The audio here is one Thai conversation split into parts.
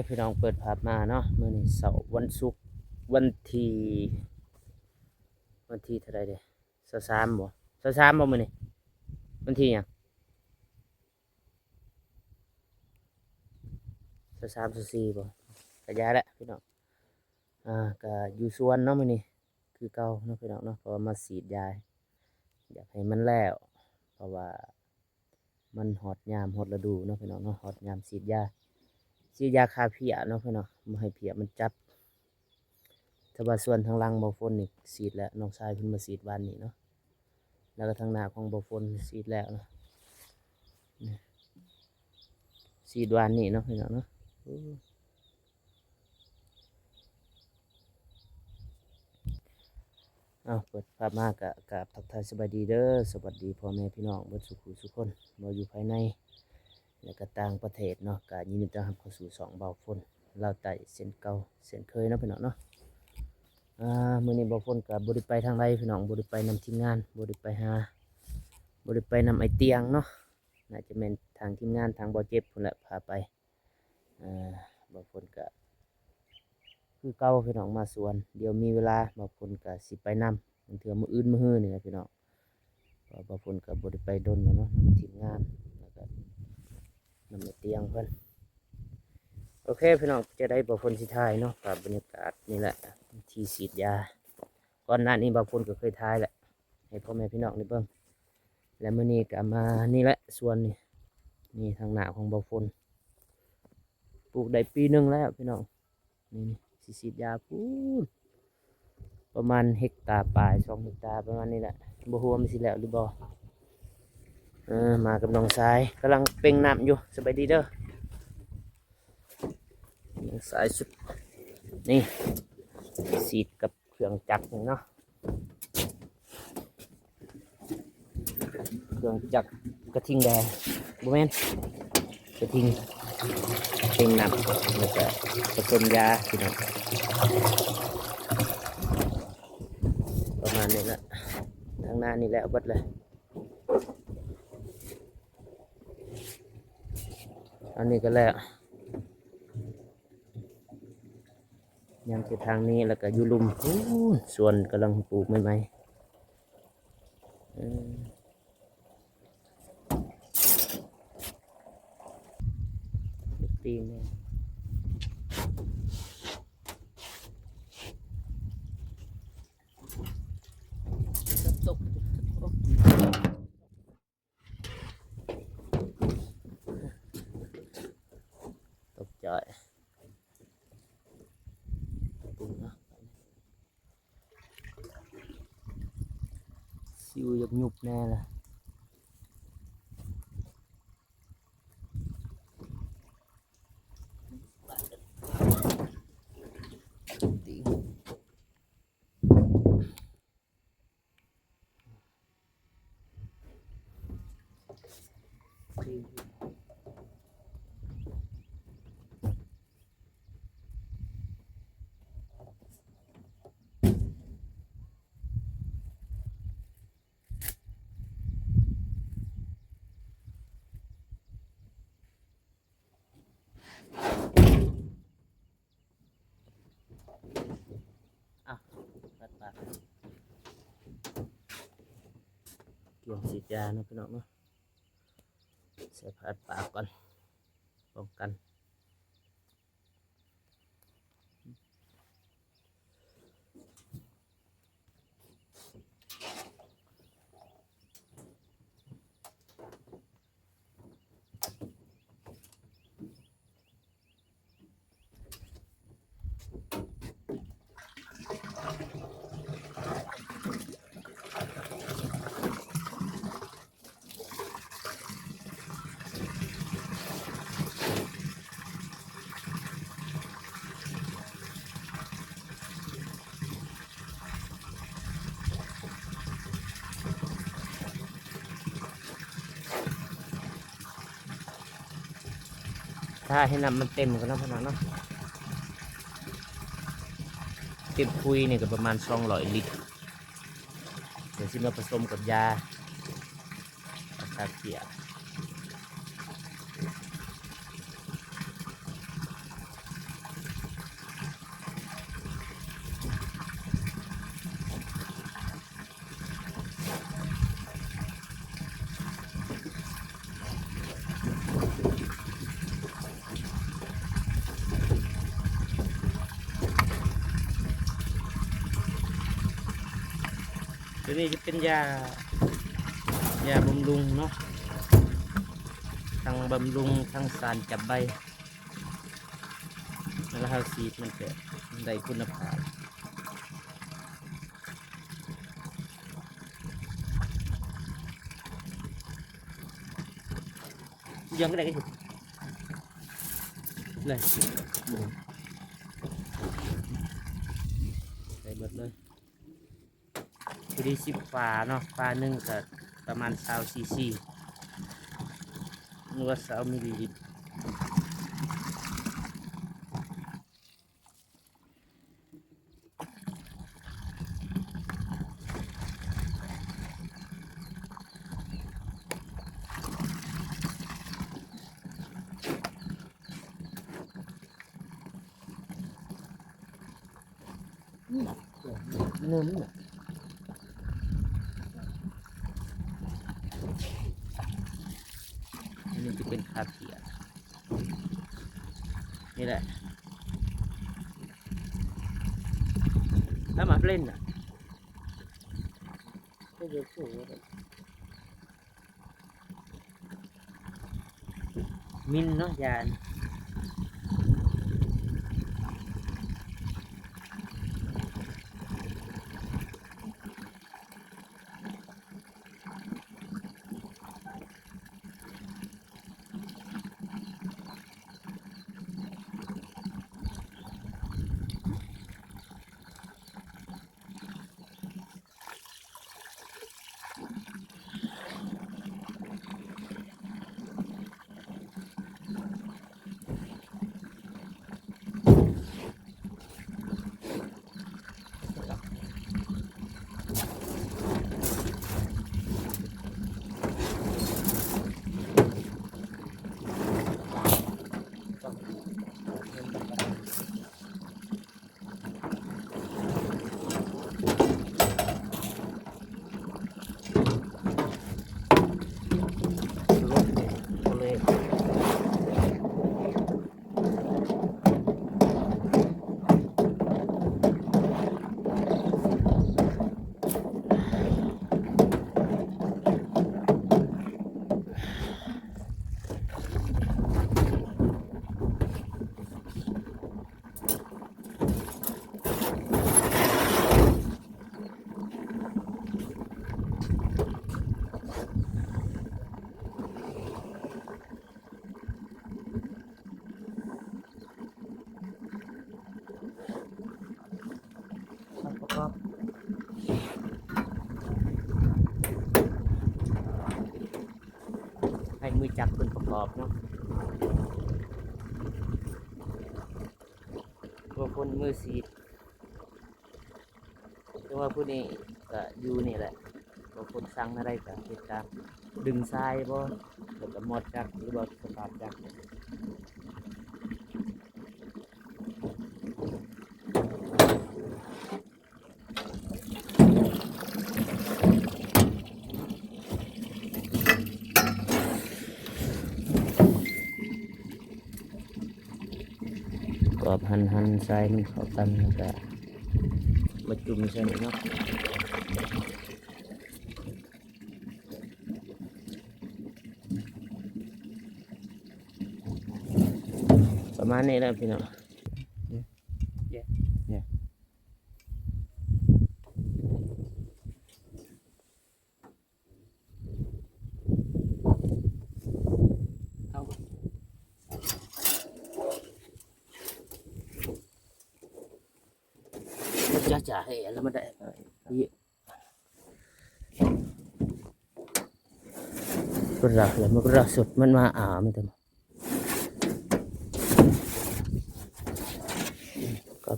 พี่น้องเปิดภาพมาเนาะมื้อนี้เสาร์วันศุกร์วันที่เท่าใดเด้23บ่23บ่มื้อนี้วันที่หยัง23 24บ่ก็ยาแหละพี่น้องก็อยู่สวนเนาะมื้อนี้คือเก่าเนาะพี่น้องเนาะเพราะว่ามาฉีดยาอยากให้มันแล้วเพราะว่ามันฮอดยามฮอดฤดูเนาะพี่น้องเนาะฮอดยามฉีดยาฆ่าเพลี้ยเนาะพี่น้องบ่ให้เพลี้ยมันจับ ถ้าว่าส่วนทางหลังบ่ฝนนี่ฉีดแล้วน้องชายเพิ่นมาฉีดวันนี้เนาะแล้วก็ทางหน้าของบ่ฝนฉีดแล้วเนาะนี่ฉีดวันนี้เนาะพี่น้องเนาะเปิดภาพมากกับทักทายสบายดีเด้อสวัสดีพ่อแม่พี่น้องเบิดสุขุสุขคนบ่อยู่ภายในและก็ต่างประเทศเนาะก็ยินดีต้อนรับเข้าสู่2เบาฝนลาวใต้เส้นเก่าเส้นเคยเนาะพี่น้องเนาะมื้อนี้บ่ฝนก็บ่ได้ไปทางใดพี่น้องบ่ได้ไปนำทีมงานบ่ได้ไปหาบ่ได้ไปนำไอ้เตียงเนาะน่าจะแม่นทางทีมงานทางบ่เจ็บพุ่นแหละพาไปบ่ฝนก็คือเก่าพี่น้องมาสวนเดี๋ยวมีเวลาบ่ฝนก็สิไปนำมันเถื่อมื้ออื่นมื้อฮื้อนี่แหละพี่น้องบ่ฝนก็บ่ได้ไปดนแล้วเนาะนำทีมงานแล้วก็นำไอ้เตียงเพิ่นโอเคพี่น้องจะได้บ่ฝนสิถ่ายเนาะกับบรรยากาศนี่แหละที่ฉีดยาก่อนหน้านี้บ่ฝนก็เคยถ่ายแหละให้พ่อแม่พี่น้องได้เบิ่งและมื้อนี้ก็มานี่แหละสวนนี่ทางหน้าของบ่ฝนปลูกได้ปีหนึงแล้วพี่น้องนี่สิฉีดยาพูนประมาณเฮกตาร์ปลาย2 เฮกตาร์ประมาณนี้แหละบ่ฮู้ว่ามันสิแล้วหรือบ่มากับน้องชายกำลังเป่งน้ำอยู่สบายดีเด้อน้องชายสุดนี่ฉีดกับเครื่องจักรนี่เนาะเครื่องจักรกระทิงแดงบ่แม่นกระทิงเป็นน้ำแล้วก็ผสมยาพี่น้องประมาณนี้แหละทางหน้านี่แหละเบิดเลยอันนี้ก็แล้วยังคือทางนี้แล้วก็อยู่ลุมส่วนกำลังปลูกใหม่ๆตีนเนี่ยตกใจปลูกนะซิวยับยุบแน่ละตัดปากเกี่ยวฉีดยานะพี่น้องเนาะใส่ผ้าปากก่อนป้องกันถ้าให้น้ำมันเต็มกันนะพี่น้องเนาะเต็มคุยเนี่ยก็ประมาณ200 ลิตรเดี๋ยวสิมาผสมกับยาคาเพีย ตัวนี้จะเป็นยาบำรุงเนาะทั้งบำรุงทั้งสารจับใบแล้วเราสีดมันจะได้คุณภาพยังก็ได้ก็อยู่เลยใส่เบิดเลยพอดี10 ฝาเนาะฝาหนึ่งก็ประมาณ20 cc หรือว่า20 มิลลิลิตรเนื้อมันอันนี้จะเป็นคาเทียนี่แหละถ้ามาเล่นน่ะก็เยอะสุดมินเนาะยานประกอบให้มือจับเป็นประกอบเนาะตัวคนมือสีดแต่ว่าผู้นี้ก็อยู่นี่แหละตัวคนสั่งอะไรก็ติดตามดึงทรายบ่แล้วก็หมดจักรหรือว่าสตาร์ทจักรกรอบหันทรายมันเข้ากันแล้วก็มาจุ่มใส่เนาะประมาณนี้แหละพี่น้องจ่าให้แล้วมันได้เยอะก็รักเลยมันก็รักสุดมันมาไม่ต้องก็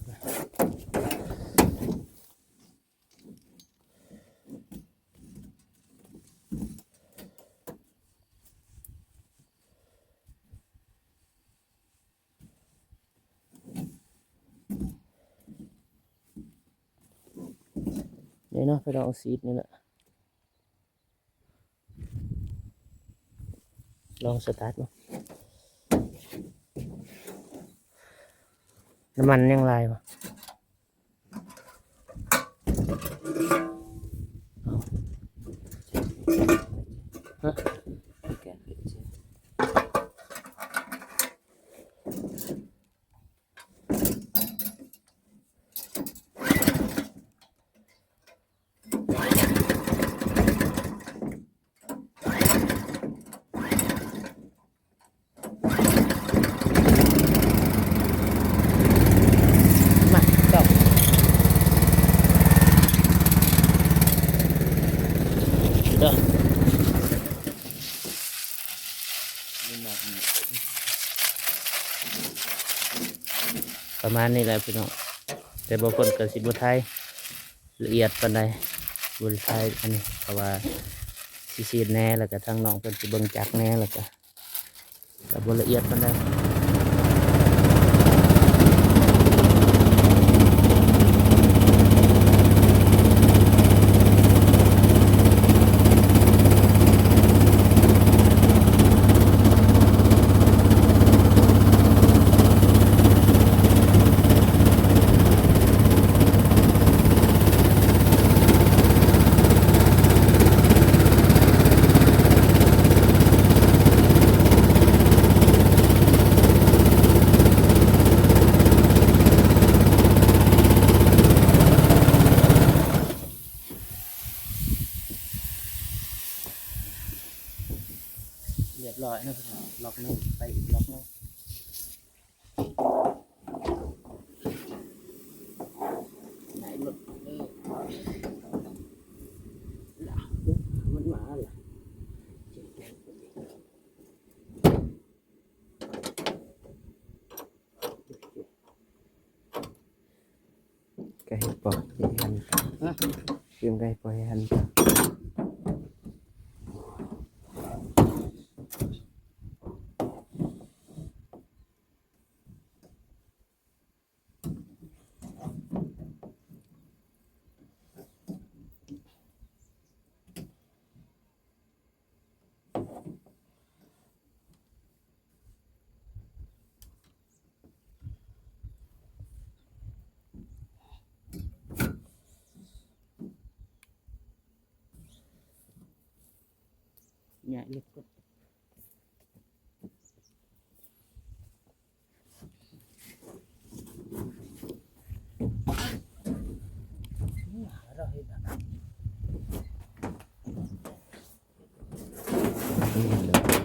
นี่เนาะไปลองซีดนี่แหละลองสตาร์ทเนาะน้ำมันยังลายวะ ประมาณนี้แหละพี่น้องแต่บางคนก็สิบ่ไทยละเอียดปานใดบ่ได้ไทยอันนี้เพราะว่าสิซีดแหน่แล้วก็ทางน้องเพิ่นสิเบิ่งจักแหน่แล้วก็บ่ละเอียดปานใดเรียบร้อยนะพี่น้องล็อกนึงไปอีกล็อกนึงไหนหลุดล่ะมันมาล่ะไก่ปอกหันชิมไก่ปอกหันเนี่ยเล็กก็เราเห็นแบบนี้เลย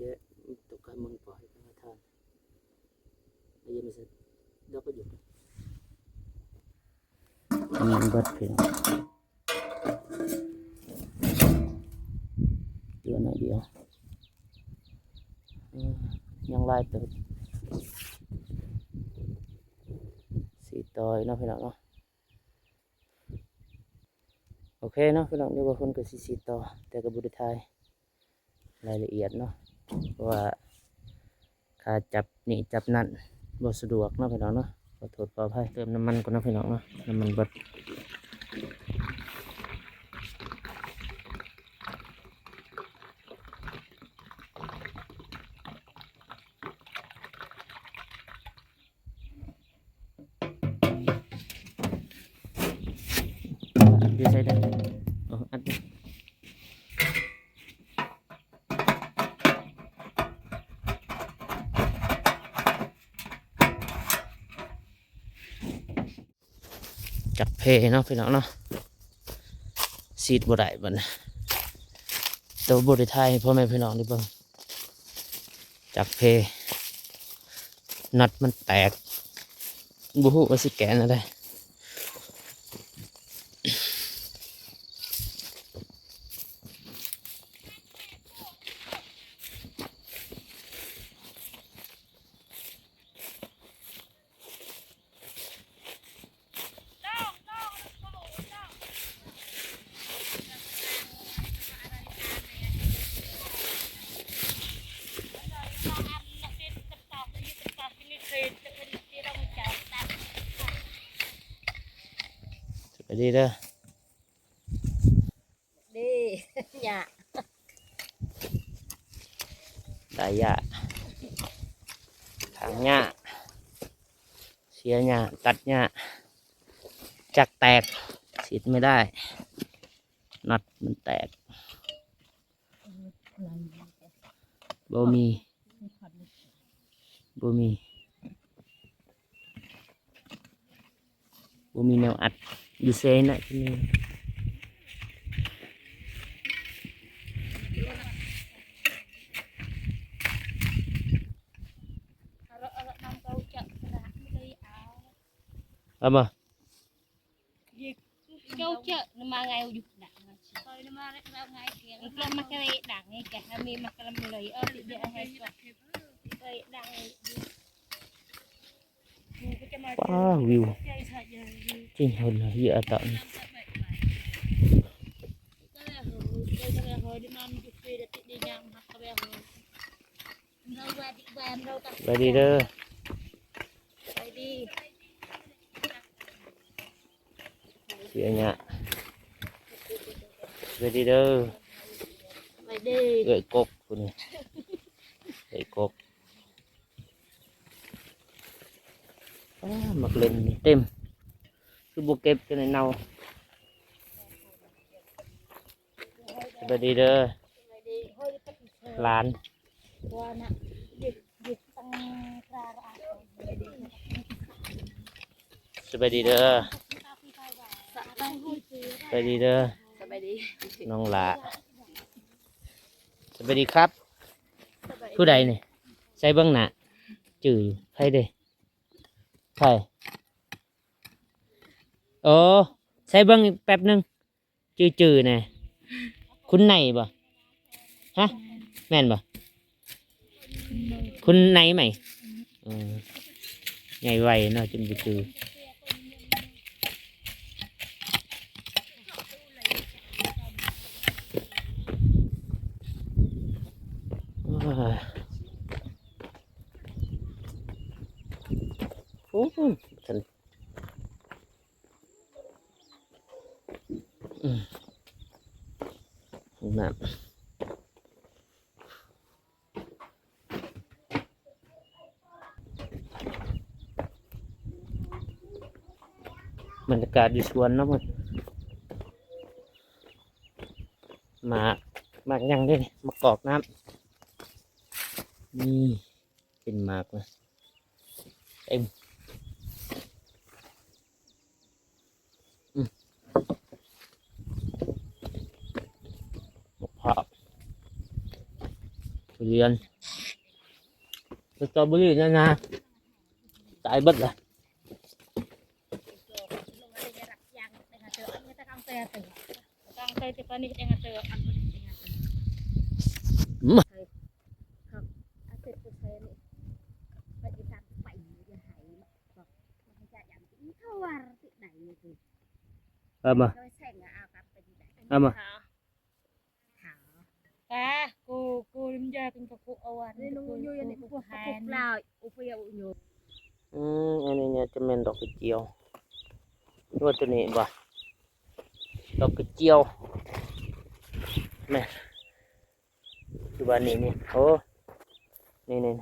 เยอะตกการมึงปล่อยกันมาทานไอ้ยังไม่เสร็จแล้วก็หยุดมันบัดเพียงเดือนหน่อยเดียวยังไล่เติมสีต่อยเนาะพี่น้องเนาะโอเคเนาะพี่น้องเดี๋ยวว่าคนก็สีต่อแต่กับบุตรไทยรายละเอียดเนาะเพราะว่าค่าจับนี่จับนั่นบ่สะดวกเนาะพี่น้องเนาะขอโทษขออภัยเติมน้ำมันก่อนเนาะพี่น้องเนาะน้ำมันเบิดอัดดีใส่ได้อัดจับเพเนาะพี่น้องเนาะซีดบ่ได้บัดนะตัวบริไทยพ่อแม่พี่น้องดิเบิ่งจับเพน็อตมันแตกบ่ฮู้ว่าสิแกนอะไร ดีเด้อ đi nhà ตายหญ้าถางหญ้าเสียหญ้าตัดหญ้าจักแตกฉีดไม่ได้น็อตมันแตกบ่มีบ่มีแนวอัดอยู่เซนน่ะที่นี่ năm câu chợ là đi áo เอาบ่ câu chợ nó mà ngày dục đặng thôi nó mà ngày kia nó mà cái đặng này cả hai mình mà làm lấy ở thì để hay cái đặng ว้าววิวจริงคนละเยอะต่อ ไปดีเด้อ ไปดี เสียเนี่ยไปดีเด้อ ไปดี เกยกบคุณเกยกบมักเล่นเต็มคือบุกเก็บกันในเนาไปดีเด้อ ไปดีเฮ้ยตัด หลาน ว่านะหยิบตั้งกระดาษ สบายดีเด้อ สบายดีสบายดีเด้อ สบายดี น้องหลาสบายดีครับ ผู้ใดเนี่ยใส่เบิ้งหน้าจืดใครเด้ใครโอ้ใส่เบิ้งแป๊บหนึงจืดๆน่ะคุณไหนบ่ฮะแม่นบ่คุณไหนไหมใหญ่ไวเนาะจนบ่จืดโอ้โหฉันน้ำบรรยากาศอยู่สวนเนาะมันหมากยังได้นี่มากอกน้ำนี่เป็นหมากนะเต็มมะพร้าวทุเรียนสตรอเบอรี่นะตายเบิดเลยเอามาเอามา cá cô đâm ra con cục ôn nên nó vui này cục lại cục phèo nhiều อันนี้เนี่ยจะเป็นดอกกระเจียวตัวตัวนี้บ่ดอกกระเจียวแม่คือบ้านนี้นี่โอ้นี่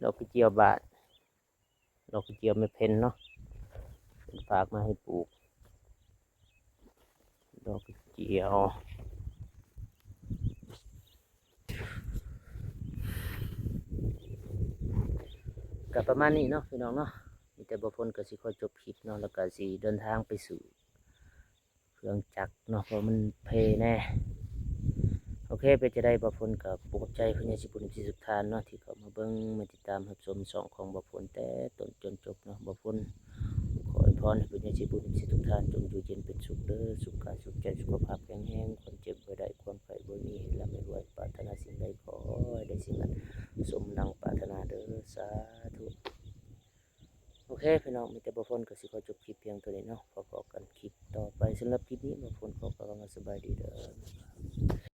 ดอกกระเจียวบาทดอกกระเจียวไม่เพ็ญเนาะฝากมาให้ปลูกดอกกระเจียวกับประมาณนี้เนาะพี่น้องเนาะมีแต่บ่พ้นก็สิขอจบคลิปเนาะแล้วก็สิเดินทางไปสู่เครื่องจักรเนาะเพราะมันเพแน่โอเคไปจะได้บ่พ้นกับปกใจพญาสิบุญที่สุดทานเนาะที่เขามาเบิ่งมาติดตามรับชมช่องของบ่พ้นแต่ต้นจนจบเนาะบ่พ้นขออวยพรให้พญาสิบุญที่ทุกท่านจงอยู่เย็นเป็นสุขเด้อสุขกายสุขใจสุขภาพแข็งแรงคนเจ็บบ่ได้ความไข้บ่มีและไม่รวยปรารถนาสิ่งใดขอให้ได้สิ่งนั้นสมดังปรารถนาเด้อสาธุโอเคพี่น้องมีแต่บ่พ้นก็สิขอจบคลิปเพียงเท่านี้เนาะพบกันคลิปต่อไปสำหรับคลิปนี้บ่พ้นขอกล่าวว่าสบายดีเด้อ